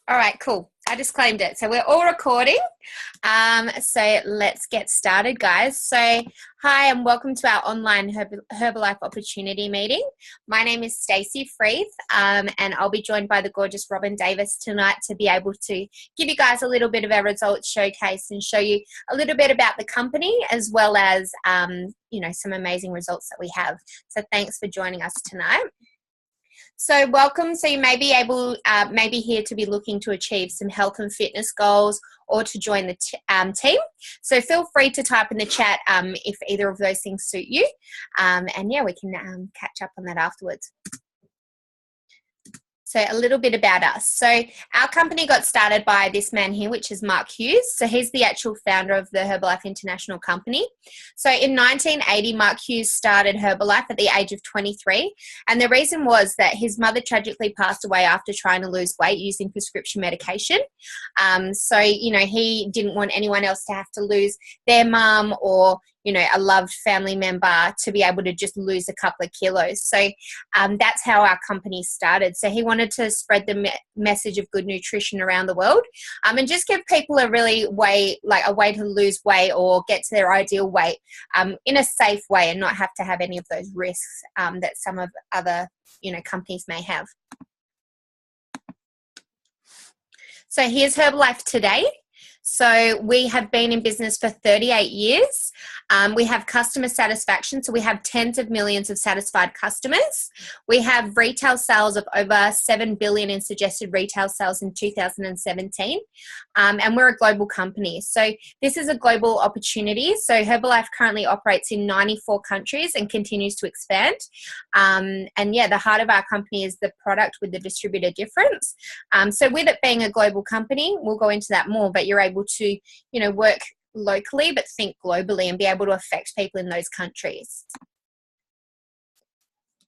All right, cool. I just claimed it. So we're all recording. So let's get started, guys. So hi and welcome to our online Herbalife opportunity meeting. My name is Stacey Freeth, and I'll be joined by the gorgeous Robyn Davis tonight to be able to give you guys a little bit of our results showcase and show you a little bit about the company as well as, some amazing results that we have. So thanks for joining us tonight. So welcome. So you may be able, maybe here to be looking to achieve some health and fitness goals or to join the team. So feel free to type in the chat if either of those things suit you. And yeah, we can catch up on that afterwards. So a little bit about us. So our company got started by this man here, which is Mark Hughes. So he's the actual founder of the Herbalife International Company. So in 1980, Mark Hughes started Herbalife at the age of 23. And the reason was that his mother tragically passed away after trying to lose weight using prescription medication. He didn't want anyone else to have to lose their mum or a loved family member to be able to just lose a couple of kilos. So that's how our company started. So he wanted to spread the message of good nutrition around the world and just give people a way to lose weight or get to their ideal weight in a safe way and not have to have any of those risks that some of other, companies may have. So here's Herbalife today. So we have been in business for 38 years. We have customer satisfaction. So we have tens of millions of satisfied customers. We have retail sales of over 7 billion in suggested retail sales in 2017. And we're a global company. So this is a global opportunity. So Herbalife currently operates in 94 countries and continues to expand. The heart of our company is the product with the distributor difference. So with it being a global company, we'll go into that more, but you're able to, work locally but think globally and be able to affect people in those countries.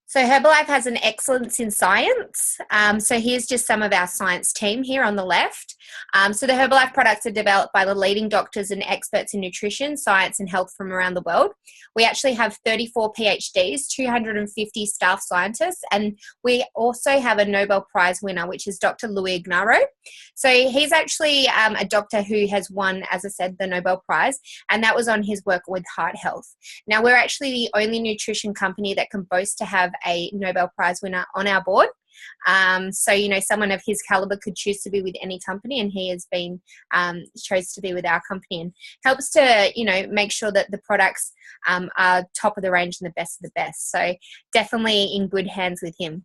So Herbalife has an excellence in science. So here's just some of our science team here on the left. So the Herbalife products are developed by the leading doctors and experts in nutrition, science and health from around the world. We actually have 34 PhDs, 250 staff scientists, and we also have a Nobel Prize winner, which is Dr. Louis Ignarro. So he's actually a doctor who has won, as I said, the Nobel Prize, and that was on his work with heart health. Now, we're actually the only nutrition company that can boast to have a Nobel Prize winner on our board. Someone of his caliber could choose to be with any company, and he has been chose to be with our company and helps to, make sure that the products are top of the range and the best of the best. So definitely in good hands with him.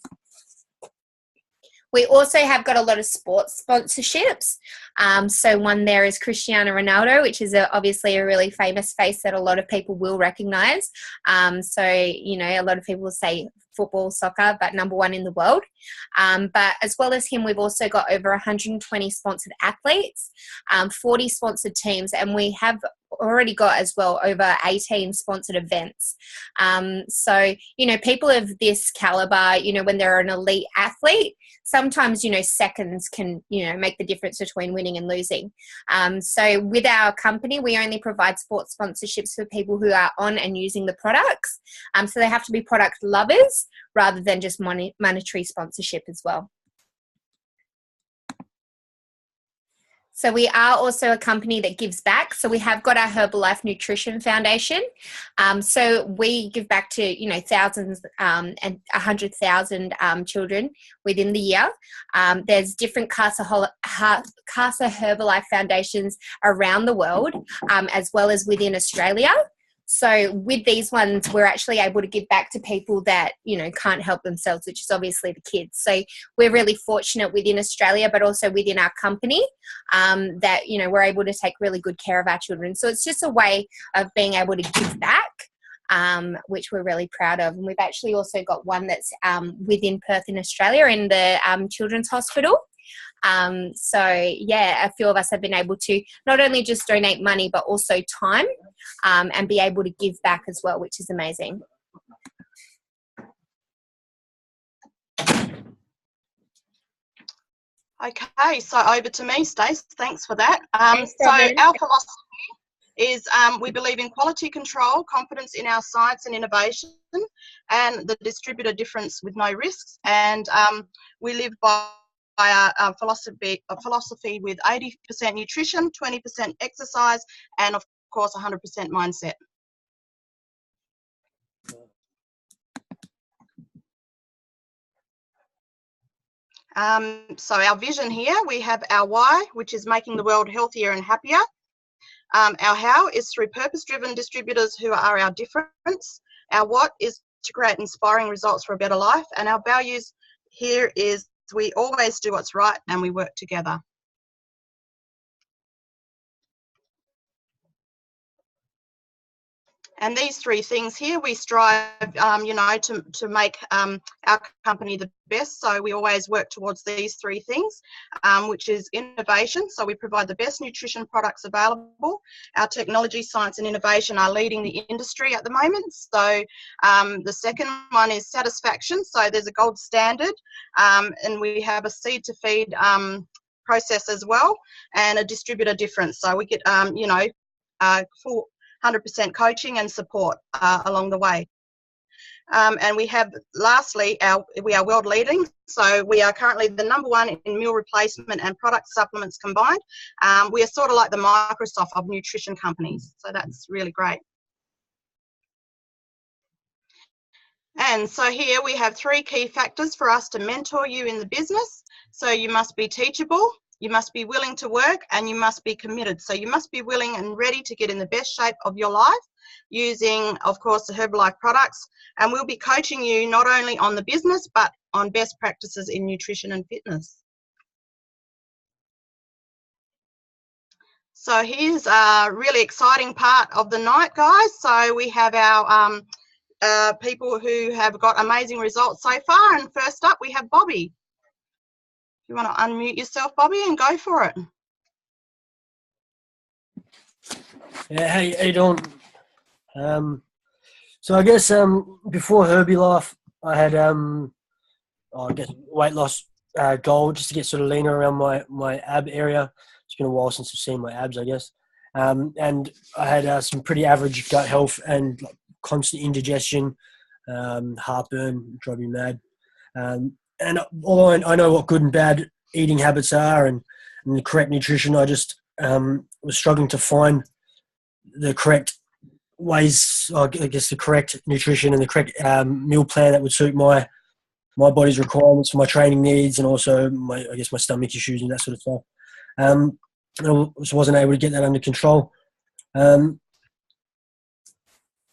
We also have got a lot of sports sponsorships. So one there is Cristiano Ronaldo, which is obviously a really famous face that a lot of people will recognize. A lot of people will say football, soccer, but number one in the world. But as well as him, we've also got over 120 sponsored athletes, 40 sponsored teams, and we have already got as well over 18 sponsored events. People of this caliber, when they're an elite athlete, sometimes, seconds can, make the difference between winning and losing. So with our company, we only provide sports sponsorships for people who are on and using the products. So they have to be product lovers rather than just monetary sponsorship as well. So we are also a company that gives back. So we have got our Herbalife Nutrition Foundation. So we give back to, thousands and 100,000 children within the year. There's different Casa Herbalife foundations around the world, as well as within Australia. So with these ones, we're actually able to give back to people that, can't help themselves, which is obviously the kids. So we're really fortunate within Australia, but also within our company that, we're able to take really good care of our children. So it's just a way of being able to give back, which we're really proud of. And we've actually also got one that's within Perth in Australia in the Children's Hospital. A few of us have been able to not only just donate money, but also time and be able to give back as well, which is amazing. Okay, so over to me, Stace. Thanks for that. So our philosophy is we believe in quality control, confidence in our science and innovation, and the distributor difference with no risks. And we live by a philosophy with 80% nutrition, 20% exercise, and of course 100% mindset. So our vision here, we have our why, which is making the world healthier and happier. Our how is through purpose-driven distributors who are our difference. Our what is to create inspiring results for a better life. And our values here is we always do what's right and we work together. And these three things here, we strive, you know, to make our company the best. So we always work towards these three things, which is innovation. So we provide the best nutrition products available. Our technology, science and innovation are leading the industry at the moment. So the second one is satisfaction. So there's a gold standard, and we have a seed to feed process as well, and a distributor difference. So we get, you know, full 100% coaching and support along the way. And we have, lastly, we are world leading. So we are currently the #1 in meal replacement and product supplements combined. We are sort of like the Microsoft of nutrition companies. So that's really great. And so here we have 3 key factors for us to mentor you in the business. So you must be teachable, you must be willing to work, and you must be committed. So you must be willing and ready to get in the best shape of your life using, of course, the Herbalife products. And we'll be coaching you not only on the business, but on best practices in nutrition and fitness. So here's a really exciting part of the night, guys. So we have our people who have got amazing results so far. And first up, we have Bobby. You want to unmute yourself, Bobby, and go for it. Yeah, how you doing? So I guess before Herbalife, I had I guess weight loss goal just to get sort of leaner around my ab area. It's been a while since I've seen my abs, I guess. And I had some pretty average gut health and like, constant indigestion, heartburn, drive me mad. And although I know what good and bad eating habits are and the correct nutrition, I just was struggling to find the correct ways, I guess the correct nutrition and the correct meal plan that would suit my body's requirements for my training needs and also my stomach issues and that sort of stuff. I just wasn't able to get that under control.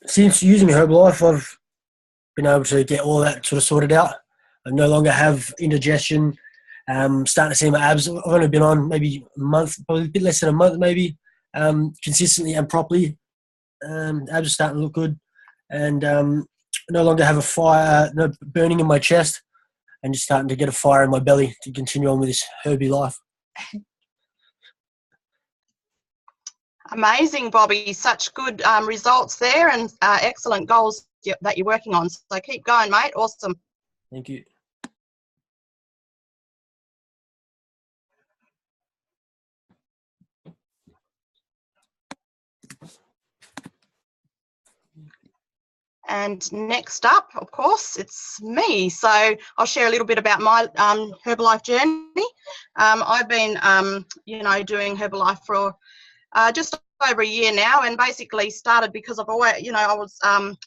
Since using Herbalife, I've been able to get all that sort of sorted out. I no longer have indigestion. Starting to see my abs. I've only been on maybe a month, probably a bit less than a month maybe, consistently and properly. Abs are starting to look good. And no longer have a fire, no burning in my chest, and just starting to get a fire in my belly to continue on with this Herbie life. Amazing, Bobby. Such good results there and excellent goals that you're working on. So keep going, mate. Awesome. Thank you. And next up, of course, it's me. So I'll share a little bit about my Herbalife journey. I've been, you know, doing Herbalife for just over a year now, and basically started because I've always, you know, I was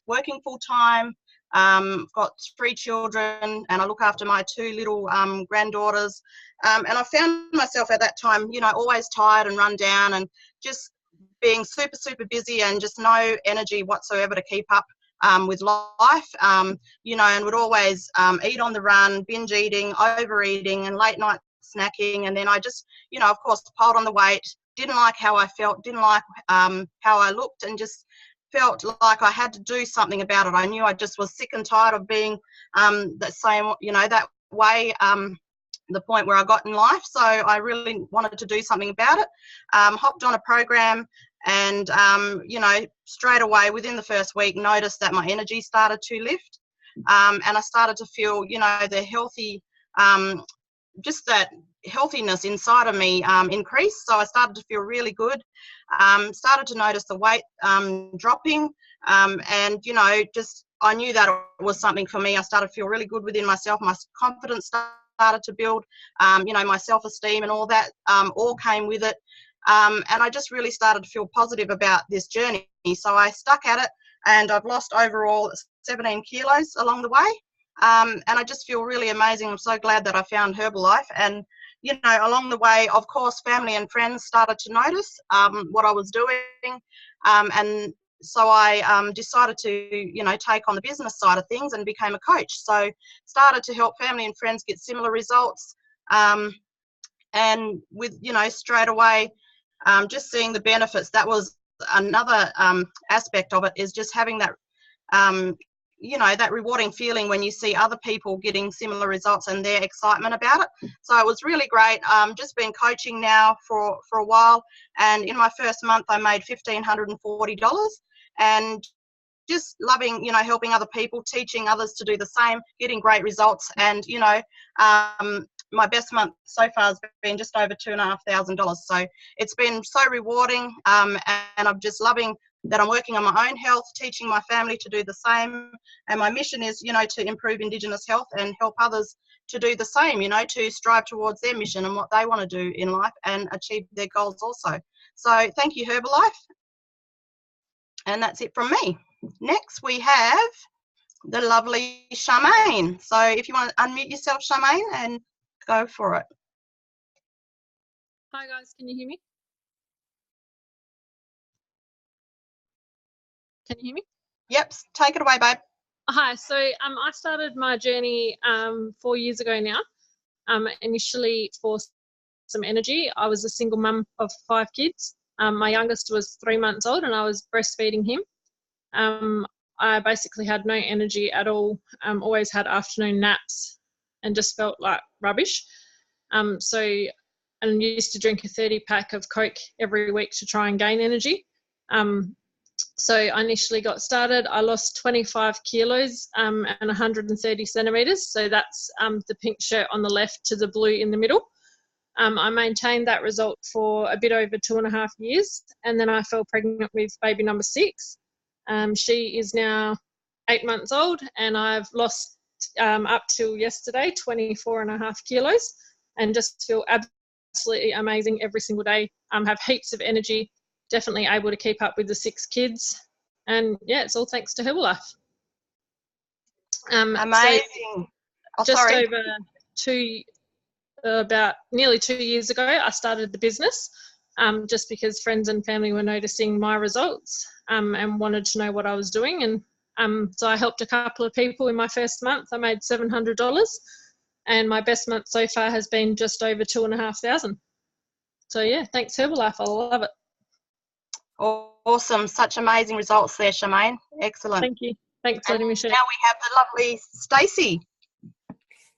working full time, got 3 children, and I look after my 2 little granddaughters. And I found myself at that time, you know, always tired and run down and just being super, super busy and just no energy whatsoever to keep up with life, you know, and would always eat on the run, binge eating, overeating and late night snacking. And then I just, you know, of course, piled on the weight, didn't like how I felt, didn't like how I looked, and just felt like I had to do something about it. I knew I just was sick and tired of being the same, you know, that way, the point where I got in life. So I really wanted to do something about it. Hopped on a program and, you know, straight away within the first week noticed that my energy started to lift. And I started to feel, you know, the healthy, just that healthiness inside of me increased. So I started to feel really good. Started to notice the weight dropping, and, you know, just I knew that it was something for me. I started to feel really good within myself. My confidence started to build, my self-esteem and all that all came with it. And I just really started to feel positive about this journey. So I stuck at it, and I've lost overall 17 kilos along the way. And I just feel really amazing. I'm so glad that I found Herbalife. And, along the way, of course, family and friends started to notice what I was doing. And so I decided to, take on the business side of things and became a coach. So started to help family and friends get similar results. And with, straight away, just seeing the benefits, that was another aspect of it, is just having that, that rewarding feeling when you see other people getting similar results and their excitement about it. So it was really great. Just been coaching now for a while, and in my first month I made $1,540, and just loving, helping other people, teaching others to do the same, getting great results. And, my best month so far has been just over $2,500. So it's been so rewarding, and I'm just loving that I'm working on my own health, teaching my family to do the same. And my mission is, to improve Indigenous health and help others to do the same, to strive towards their mission and what they want to do in life and achieve their goals also. So thank you, Herbalife. And that's it from me. Next, we have the lovely Charmaine. So if you want to unmute yourself, Charmaine, and go for it. Hi guys, can you hear me? Can you hear me? Yep, take it away, babe. Hi, so I started my journey 4 years ago now. Initially for some energy. I was a single mum of 5 kids. My youngest was 3 months old and I was breastfeeding him. I basically had no energy at all, always had afternoon naps and just felt like rubbish. And used to drink a 30-pack of Coke every week to try and gain energy. So I initially got started. I lost 25 kilos and 130 centimetres. So that's the pink shirt on the left to the blue in the middle. I maintained that result for a bit over 2.5 years, and then I fell pregnant with baby number 6. She is now 8 months old, and I've lost up till yesterday 24.5 kilos, and just feel absolutely amazing every single day. Have heaps of energy, definitely able to keep up with the 6 kids, and yeah, it's all thanks to Herbalife. Amazing. So about nearly 2 years ago, I started the business just because friends and family were noticing my results and wanted to know what I was doing. And so I helped a couple of people in my first month. I made $700, and my best month so far has been just over 2,500. So yeah, thanks Herbalife. I love it. Awesome. Such amazing results there, Charmaine. Excellent. Thank you. Thanks for letting me share. Now we have the lovely Stacey.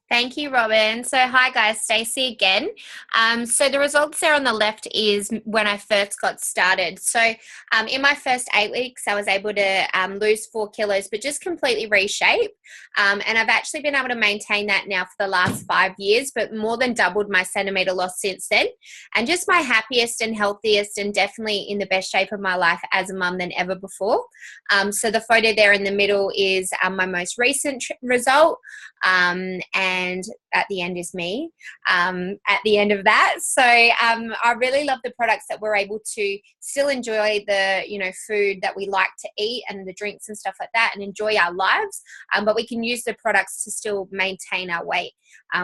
Thank you, Robyn. So hi guys, Stacey again. So the results there on the left is when I first got started. So in my first 8 weeks, I was able to lose 4 kilos, but just completely reshape. And I've actually been able to maintain that now for the last 5 years, but more than doubled my centimetre loss since then. And just my happiest and healthiest and definitely in the best shape of my life as a mum than ever before. So the photo there in the middle is my most recent result. And at the end is me at the end of that. So I really love the products that we're able to still enjoy the, food that we like to eat and the drinks and stuff like that and enjoy our lives. But we can use the products to still maintain our weight,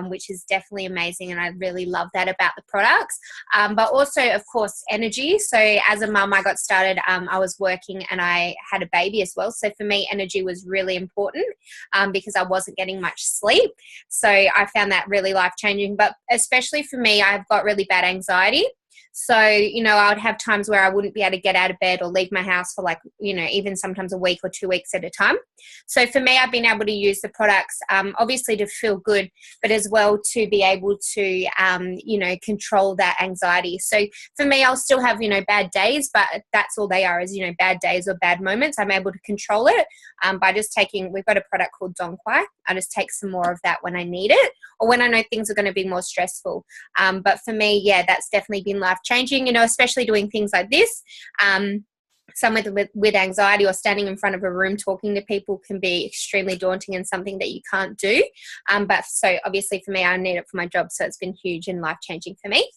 which is definitely amazing. And I really love that about the products. But also, of course, energy. So as a mum, I got started, I was working and I had a baby as well. So for me, energy was really important because I wasn't getting much sleep. So I found that really life-changing. But especially for me, I've got really bad anxiety. So, I would have times where I wouldn't be able to get out of bed or leave my house for even sometimes a week or 2 weeks at a time. So for me, I've been able to use the products, obviously to feel good, but as well to be able to, control that anxiety. So for me, I'll still have, bad days, but that's all they are is, bad days or bad moments. I'm able to control it by just we've got a product called Donquai. I just take some more of that when I need it or when I know things are going to be more stressful. But for me, yeah, that's definitely been life-changing, especially doing things like this. someone with anxiety or standing in front of a room talking to people can be extremely daunting and something that you can't do. But so obviously for me, I need it for my job. So it's been huge and life-changing for me.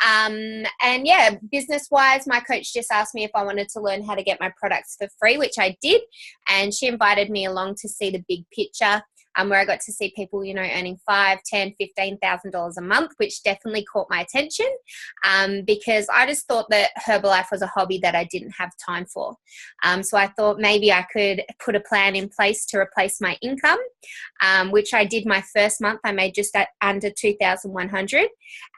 And yeah, business-wise, my coach just asked me if I wanted to learn how to get my products for free, which I did. And she invited me along to see the big picture. Where I got to see people, earning $5,000, $10,000, $15,000 a month, which definitely caught my attention because I just thought that Herbalife was a hobby that I didn't have time for. So I thought maybe I could put a plan in place to replace my income, which I did my first month. I made just under $2,100,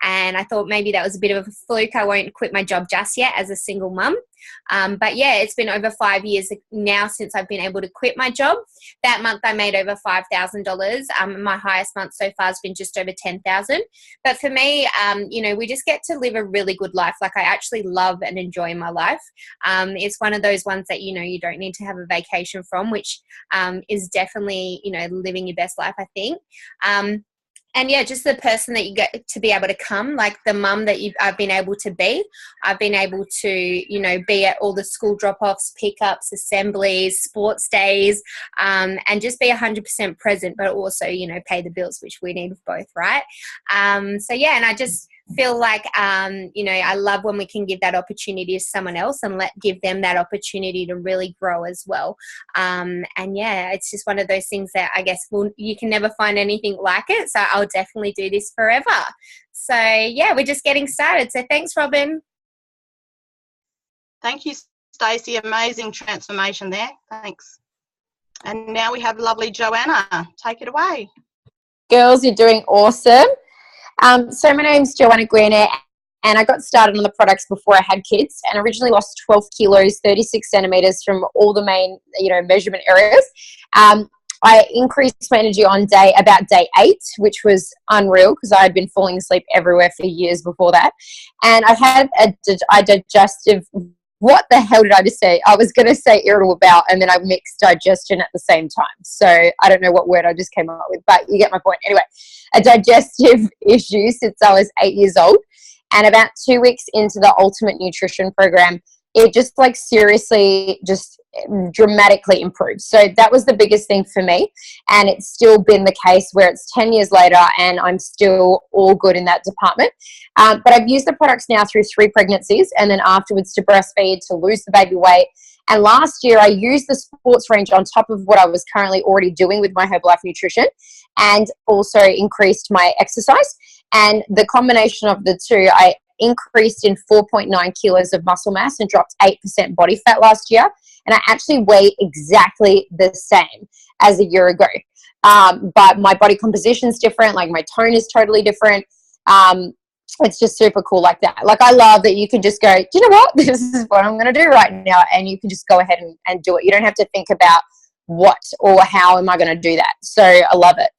and I thought maybe that was a bit of a fluke. I won't quit my job just yet as a single mum. But yeah, it's been over 5 years now since I've been able to quit my job. That month I made over $5,000. My highest month so far has been just over $10,000. But for me, we just get to live a really good life. Like, I actually love and enjoy my life. It's one of those ones that, you don't need to have a vacation from, which is definitely, living your best life, I think. And yeah, just the person that you get to be able to come, like the mum that I've been able to be. I've been able to, be at all the school drop-offs, pickups, assemblies, sports days, and just be 100% present, but also, pay the bills, which we need both, right? So yeah, and I just feel like, I love when we can give that opportunity to someone else and give them that opportunity to really grow as well. And yeah, it's just one of those things that I guess you can never find anything like it. So I'll definitely do this forever. So yeah, we're just getting started. So thanks, Robyn. Thank you, Stacey. Amazing transformation there. Thanks. And now we have lovely Joanna. Take it away. Girls, you're doing awesome. So my name's Joanna Greener, and I got started on the products before I had kids, and originally lost 12 kilos, 36 centimeters from all the main, measurement areas. I increased my energy on about day 8, which was unreal because I had been falling asleep everywhere for years before that. And I had a digestive, what the hell did I just say? I was going to say irritable bowel, and then I mixed digestion at the same time. So I don't know what word I just came up with, but you get my point. Anyway, a digestive issue since I was 8 years old. And about 2 weeks into the Ultimate Nutrition program, it just seriously just dramatically improved. So that was the biggest thing for me. And it's still been the case where it's 10 years later and I'm still all good in that department. But I've used the products now through 3 pregnancies and then afterwards to breastfeed, to lose the baby weight. And last year I used the sports range on top of what I was currently already doing with my Herbalife Nutrition, and also increased my exercise. And the combination of the two, I increased in 4.9 kilos of muscle mass and dropped 8% body fat last year. And I actually weigh exactly the same as a year ago. But my body composition is different. Like, my tone is totally different. It's just super cool like that. Like, I love that you can just go, do you know what? This is what I'm going to do right now. And you can just go ahead and do it. You don't have to think about what or how am I going to do that. So I love it.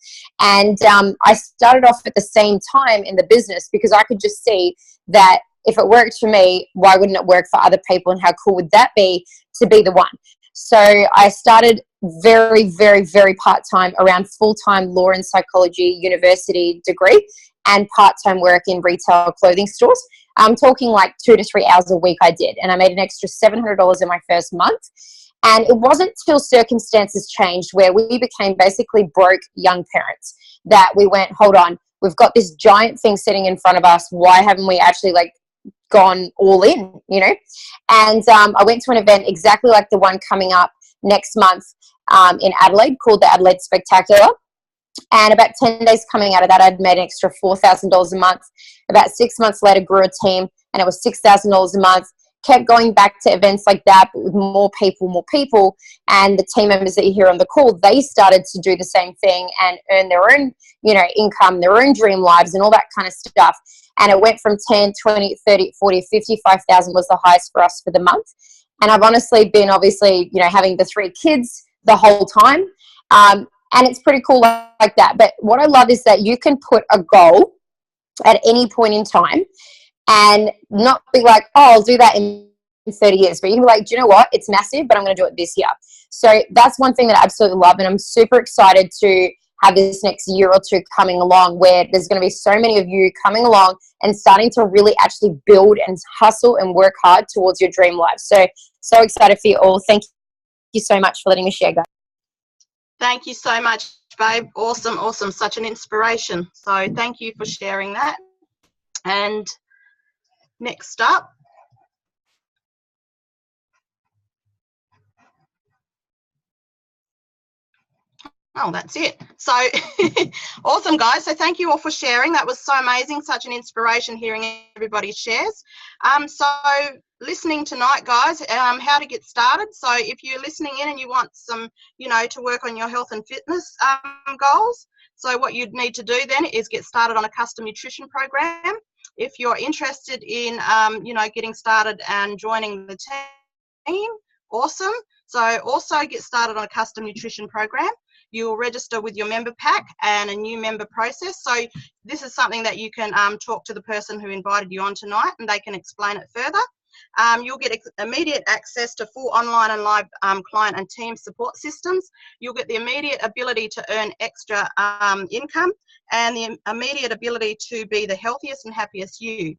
And I started off at the same time in the business because I could just see that if it worked for me, why wouldn't it work for other people? And how cool would that be to be the one? So I started very, very, very part-time around full-time law and psychology university degree and part-time work in retail clothing stores. I'm talking like 2 to 3 hours a week I did. And I made an extra $700 in my first month. And it wasn't till circumstances changed where we became basically broke young parents that we went, hold on, we've got this giant thing sitting in front of us. Why haven't we actually gone all in, And I went to an event exactly like the one coming up next month in Adelaide called the Adelaide Spectacular. And about 10 days coming out of that, I'd made an extra $4,000 a month. About 6 months later, grew a team, and it was $6,000 a month. Kept going back to events like that, but with more people. And the team members that you hear on the call, they started to do the same thing and earn their own, income, their own dream lives and all that kind of stuff. And it went from 10, 20, 30, 40, 55,000 was the highest for us for the month. And I've honestly been having the 3 kids the whole time. And it's pretty cool like that. But what I love is that you can put a goal at any point in time and not be like, oh, I'll do that in 30 years. But you can be like, do you know what? It's massive, but I'm going to do it this year. So that's one thing that I absolutely love. And I'm super excited to have this next year or two coming along, where there's going to be so many of you coming along and starting to really actually build and hustle and work hard towards your dream life. So excited for you all. Thank you so much for letting me share, guys. Thank you so much, babe. Awesome, awesome. Such an inspiration. So thank you for sharing that. And next up, oh, that's it. So awesome, guys. So thank you all for sharing. That was so amazing. Such an inspiration hearing everybody's shares. So listening tonight, guys, how to get started. So if you're listening in and you want some, to work on your health and fitness goals, so what you'd need to do then is get started on a custom nutrition program. If you're interested in, getting started and joining the team, awesome. So also get started on a custom nutrition program. You'll register with your member pack and a new member process. So this is something that you can talk to the person who invited you on tonight, and they can explain it further. You'll get immediate access to full online and live client and team support systems. You'll get the immediate ability to earn extra income, and the immediate ability to be the healthiest and happiest you,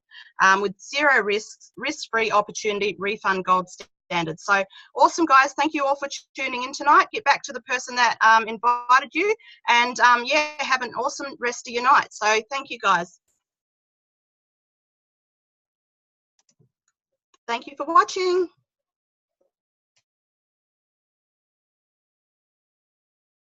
with zero risks, risk-free opportunity, refund gold standards. So awesome, guys. Thank you all for tuning in tonight. Get back to the person that invited you, and have an awesome rest of your night. So thank you, guys. Thank you for watching.